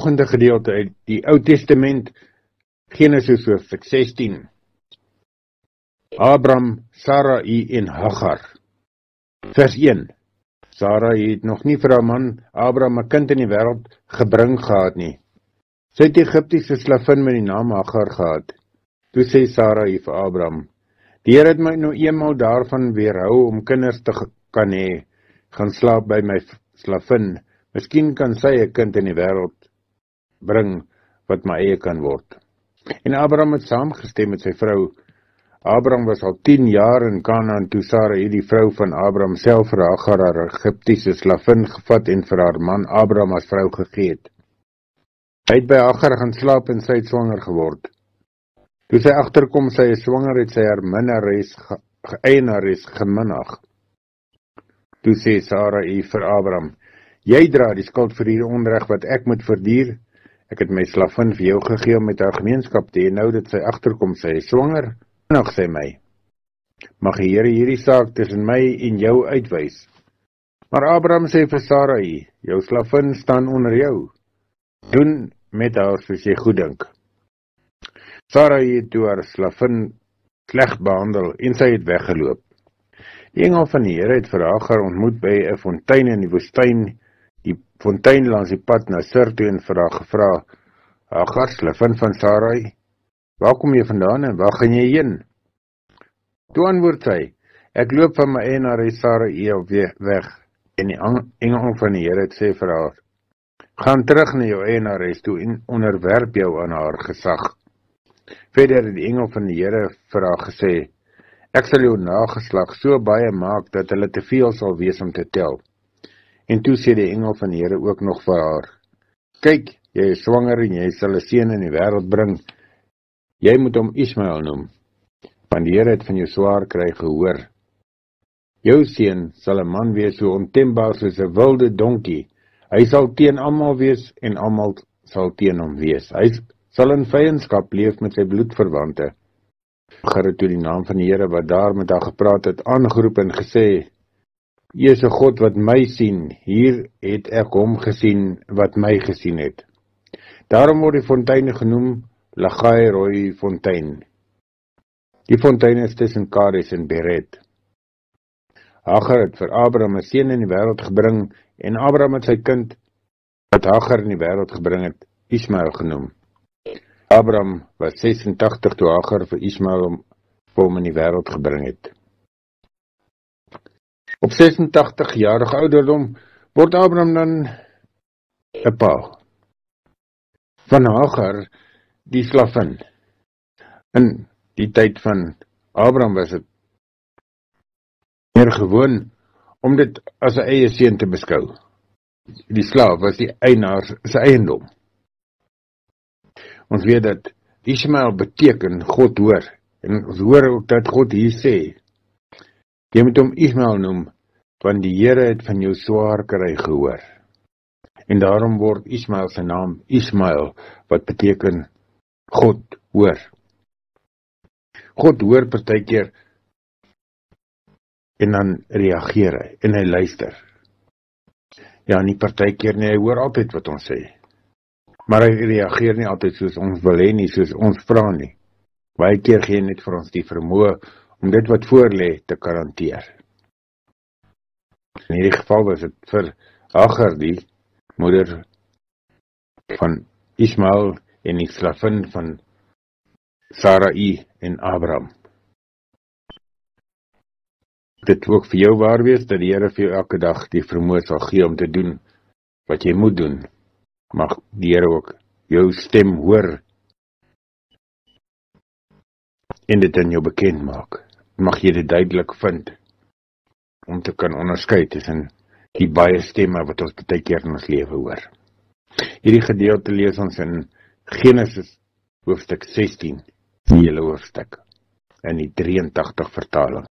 volgende gedeelte uit die Ou Testament, Genesis hoofstuk 16. Abraham, Sarai en Hagar. Vers 1. Sarai het nog nie vir haar man Abraham 'n kind in die wêreld gebring gehad nie. Sy het 'n Egiptiese slavin met die naam Hagar gehad. Toe sê Sarai vir Abraham: "Die Here het my nou eenmaal daarvan weerhou om kinders te kan hê. Gaan slaap by my slavin. Miskien kan sy 'n kind in die wêreld bring wat my eie kan word." En Abraham het saamgestem met sy vrou. Abraham was al 10 jaar in Kanaan toe Sarai, die vrou van Abraham, self vir Hagar, haar Egiptiese slavin, gevat en vir haar man Abraham as vrou gegee het. Hy het by Hagar gaan slaap en sy het swanger geword. Toe sy agterkom sy is swanger, het sy haar eienares geminag. Toe sê Sarai vir Abraham: "Jy dra die skuld vir hierdie onreg wat ek moet verduur. Ek het my slavin vir jou gegee om met haar gemeenskap te hê. Nou dat sy agterkom sy is swanger, minag sy my. Mag die Here hierdie saak tussen my en jou uitwys." Maar Abraham sê vir Sarai: "Jou slavin staan onder jou. Doen met haar soos jy goed dink." Sarai het toe haar slavin sleg behandel en sy het weggeloop. Die engel van die Here het vir Hagar ontmoet by 'n fontein in die woestyn, die fontein langs die pad na Sur toe, en vir haar gevra: "Hagar, slavin van Sarai, waar kom jy vandaan en waar gaan jy heen?" Toe antwoord sy: "Ek loop van my eienares Sarai weg." En die engel van die Here het sê vir haar: "Gaan terug na jou eienares toe en onderwerp jou aan haar gesag." Verder het die engel van die Here vir haar gesê: "Ek sal jou nageslag so baie maak dat hulle te veel sal wees om te tel." En toe sê die engel van die Here ook nog vir haar: "Kyk, jy is swanger en jy sal 'n seun in die wêreld bring. Jy moet hom Ismael noem, want die Here het van jou swaar kry gehoor. Jou seun sal 'n man wees so ontembaar soos 'n wilde donkie. Hy sal teen almal wees en almal sal teen hom wees. Hy sal in vyandskap leef met sy bloedverwante." Hagar het toe die naam van die Here wat daar met haar gepraat het aangeroep en gesê: "U is 'n God wat my sien. Hier het ek hom gesien wat my gesien het." Daarom word die fontein genoem Lagai Roi Fontein. Die fontein is tussen Kades en Beret. Hagar het vir Abraham 'n seun in die wêreld gebring en Abraham het sy kind wat Hagar in die wêreld gebring het, Ismael genoem. Abraham was 86 toe Hagar vir Ismael in die wêreld gebring het. Op 86-jarige ouderdom word Abraham dan 'n pa van Hagar, die slavin. In die tyd van Abraham was dit meer gewoon om dit as 'n eie seun te beskou. Die slaaf was die eienaar se eiendom. Ons weet dat Ismael beteken God hoor, en ons hoor ook dat God hier sê: "Jy moet hom Ismael noem, want die Here het van jou swaar kry gehoor." En daarom word Ismael se naam Ismael, wat beteken God hoor. God hoor partykeer en dan reageer hy en hy luister. Ja, nie partykeer nie, hy hoor altyd wat ons sê. Maar hy reageer nie altyd soos ons wil hê nie, soos ons vra nie. Baie keer gee hy net vir ons die vermoë om dit wat voor lê te kan hanteer. In hierdie geval was dit vir Hagar, die moeder van Ismael en die slavin van Sarai en Abraham. Dit ook vir jou waar wees, dat die Here vir jou elke dag die vermoë sal gee om te doen wat jy moet doen. Mag die Here ook jou stem hoor en dit in jou bekend maak. Mag jy dit duidelik vind om te kan onderskei tussen die baie stemme wat ons baie keer in ons lewe hoor. Hierdie gedeelte lees ons in Genesis hoofstuk 16, die hele hoofstuk, in die 83 vertaling.